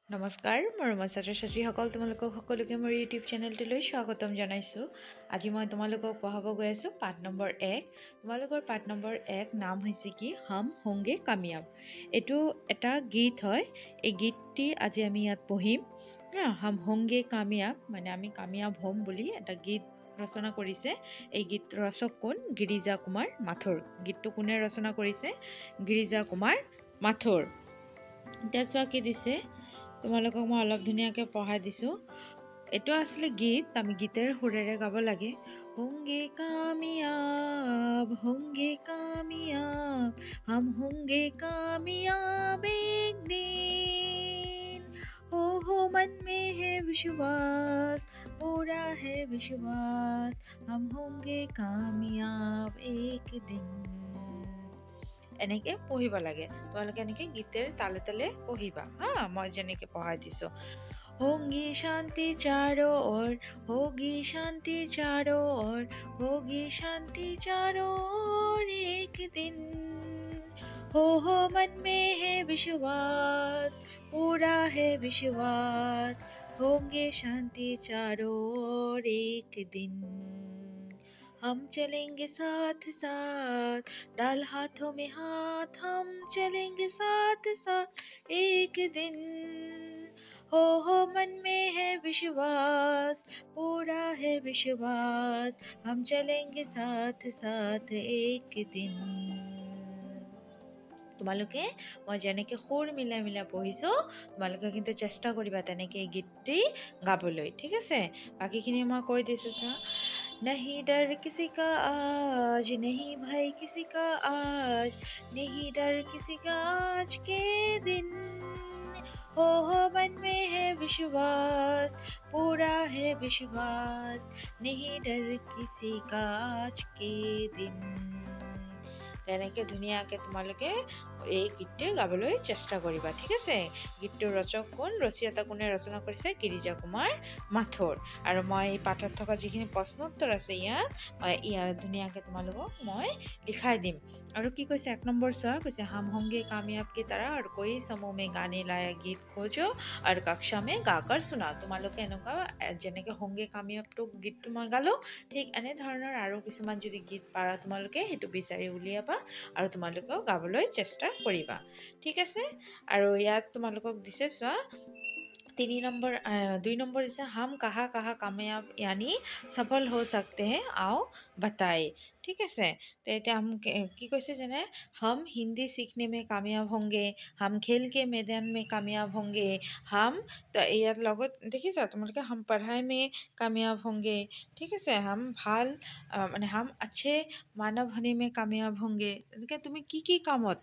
নমস্কাৰ মৰমৰ ছাত্ৰ ছাত্ৰীসকল, তোমালোকক সকলোকে মোৰ ইউটিউব চেনেলটোলৈ স্বাগতম জনাইছোঁ। আজি মই তোমালোকক পঢ়াব গৈ আছোঁ পাঠ নম্বৰ 1। তোমালোকৰ পাঠ নম্বৰ 1 নাম হৈছে কি? হম হোংগে কামিয়াব। এইটো এটা গীত হয়। এই গীতটি আজি আমি ইয়াত পঢ়িম। হম হোংগে কামিয়াব মানে আমি কামিয়াব হ'ম বুলি এটা গীত ৰচনা কৰিছে। এই গীত ৰচক কোন? গিৰিজা কুমাৰ মাথুৰ। গীতটো কোনে ৰচনা কৰিছে? গিৰিজা কুমাৰ মাথুৰ। এতিয়া চোৱা কি দিছে, তোমালোকক মই অলপ ধুনীয়াকৈ পঢ়াই দিছোঁ। এইটো আছিলে গীত, আমি গীতেৰ সুৰেৰে গাব লাগে। হোংগে কামিয়াব হোংগে কামিয়াব হম হোংগে কামিয়াব এক দিন, हो मन में है विश्वास पूरा है विश्वास हम होंगे कामयाब एक दिन। এনেকৈ পঢ়িব লাগে। তোমালোকে এনেকৈ গীতেৰ তালে তালে পঢ়িবা মই যেনেকৈ পঢ়াই দিছোঁ। होगी शांति चारों ओर होगी शांति चारों ओर होगी शांति चारों ओर एक दिन, हो मन में है विश्वास पूरा है विश्वास होंगे शांति चारों ओर एक दिन, हम चलेंगे साथ साथ डाल हाथों में हाथ हम चलेंगे साथ साथ एक दिन, हो मन में है विश्वास पूरा है विश्वास हम चलेंगे साथ साथ एक दिन। তোমালোকে মই যেনেকৈ সুৰ মিলাই মিলাই পঢ়িছোঁ, তোমালোকে কিন্তু চেষ্টা কৰিবা তেনেকৈ এই গীতটি গাবলৈ, ঠিক আছে? বাকীখিনি মই কৈ দিছোঁ। চোৱা, नहीं डर किसी का आज नहीं भय किसी का आज नहीं डर किसी का आज के दिन, हो मन में है विश्वास पूरा है विश्वास नहीं डर किसी का आज के दिन। তেনেকৈ ধুনীয়াকৈ তোমালোকে এই গীতটি গাবলৈ চেষ্টা কৰিবা, ঠিক আছে? গীতটোৰ ৰচক কোন? ৰচয়িতা কোনে ৰচনা কৰিছে? গিৰিজা কুমাৰ মাথুৰ। আৰু মই এই পাঠত থকা যিখিনি প্ৰশ্ন উত্তৰ আছে ইয়াত ধুনীয়াকৈ তোমালোকক মই লিখাই দিম। আৰু কি কৈছে? 1 নম্বৰ চোৱা, কৈছে हम होंगे कामयाब की तरह और कोई समूह में गाने लायक गीत खोजो और कक्षा में गाकर सुनाओ। তোমালোকে এনেকুৱা যেনেকৈ होंगे कामयाबটো গীতটো মই গালোঁ, ঠিক এনেধৰণৰ আৰু কিছুমান যদি গীত পাৰা তোমালোকে সেইটো বিচাৰি উলিয়াবা আৰু তোমালোকেও গাবলৈ চেষ্টা কৰিবা, ঠিক আছে? আৰু ইয়াত তোমালোকক দিছে, চোৱা 2 নম্বৰ দিছে हम कहाँ कहाँ कामयाब यानी सफल हो सकते हैं आओ बताए, ঠিক আছে? তো এতিয়া কি কৈছে যেনে हम हिंदी सीखने में कामयाब होंगे, हम खेल के मैदान में कामयाब होंगे, हम তো ইয়াত লগত দেখিছা তোমালোকে हम पढ़ाई में कामयाब होंगे, ঠিক আছে? हम ভাল মানে हम अच्छे मानव होने में कामयाब होंगे। এনেকৈ তুমি কি কি কামত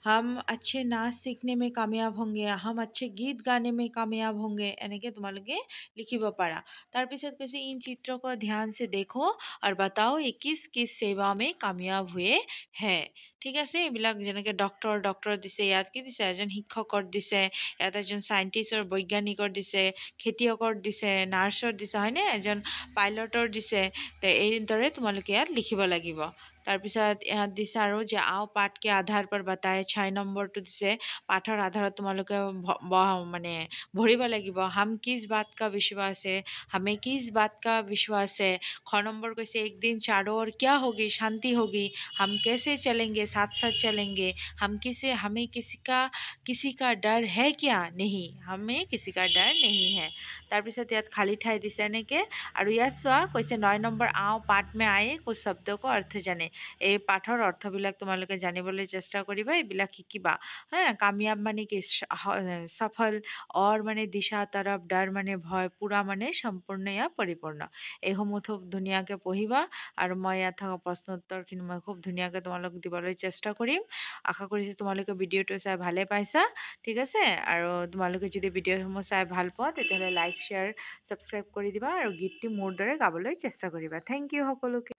हम अच्छे नाच सीखने में कामयाब होंगे, हम अच्छे गीत गाने में कामयाब होंगे, এনেকৈ তোমালোকে লিখিব পাৰা। তাৰপিছত কৈছে इन चित्रों को ध्यान से देखो और बताओ ये किस किस सेवा में कामयाब हुए हैं, ঠিক আছে? এইবিলাক যেনেকৈ ডক্টৰ দিছে, ইয়াত কি দিছে? এজন শিক্ষকৰ দিছে, ইয়াত এজন চাইণ্টিষ্টৰ বৈজ্ঞানিকৰ দিছে, খেতিয়কৰ দিছে, নাৰ্ছৰ দিছে, হয়নে? এজন পাইলটৰ দিছে। তো এইদৰে তোমালোকে ইয়াত লিখিব লাগিব। তাৰপিছত ইয়াত দিছে আৰু যে আও পাঠ के आधार पर बताए। 6 নম্বৰটো দিছে পাঠৰ আধাৰত তোমালোকে মানে ভৰিব লাগিব। हम किस बात का विश्वास है, हमें किस बात का विश्वास है। 6 নম্বৰ কৈছে एक दिन चारों ओर क्या होगी? शांति होगी। हम कैसे चलेंगे? साथ साथ चलेंगे। हमें किसी का डर है क्या? नहीं, हमें किसी का डर नहीं है। তাৰপিছত ইয়াত খালী ঠাই দিছে এনেকৈ। আৰু ইয়াত চোৱা কৈছে 9 নম্বৰ आओ पाठ में आए कुछ शब्दों को अर्थ जाने। এই পাঠৰ অৰ্থবিলাক তোমালোকে জানিবলৈ চেষ্টা কৰিবা, এইবিলাক শিকিবা। কামিয়াব মানে কি? সফল, और মানে দিশা, তৰফ, ডৰ মানে ভয়, পুৰা মানে সম্পূৰ্ণ या পৰিপূৰ্ণ। এইসমূহ খুব ধুনীয়াকৈ পঢ়িবা আৰু মই ইয়াত থকা প্ৰশ্ন উত্তৰখিনি মই খুব ধুনীয়াকৈ তোমালোকক দিবলৈ চেষ্টা কৰিম। আশা কৰিছোঁ তোমালোকে ভিডিঅ'টো চাই ভালে পাইছা, ঠিক আছে? আৰু তোমালোকে যদি ভিডিঅ'সমূহ চাই ভাল পোৱা তেতিয়াহ'লে লাইক, শ্বেয়াৰ, ছাবস্ক্ৰাইব কৰি দিবা আৰু গীতটি মোৰ দৰে গাবলৈ চেষ্টা কৰিবা। থেংক ইউ সকলোকে।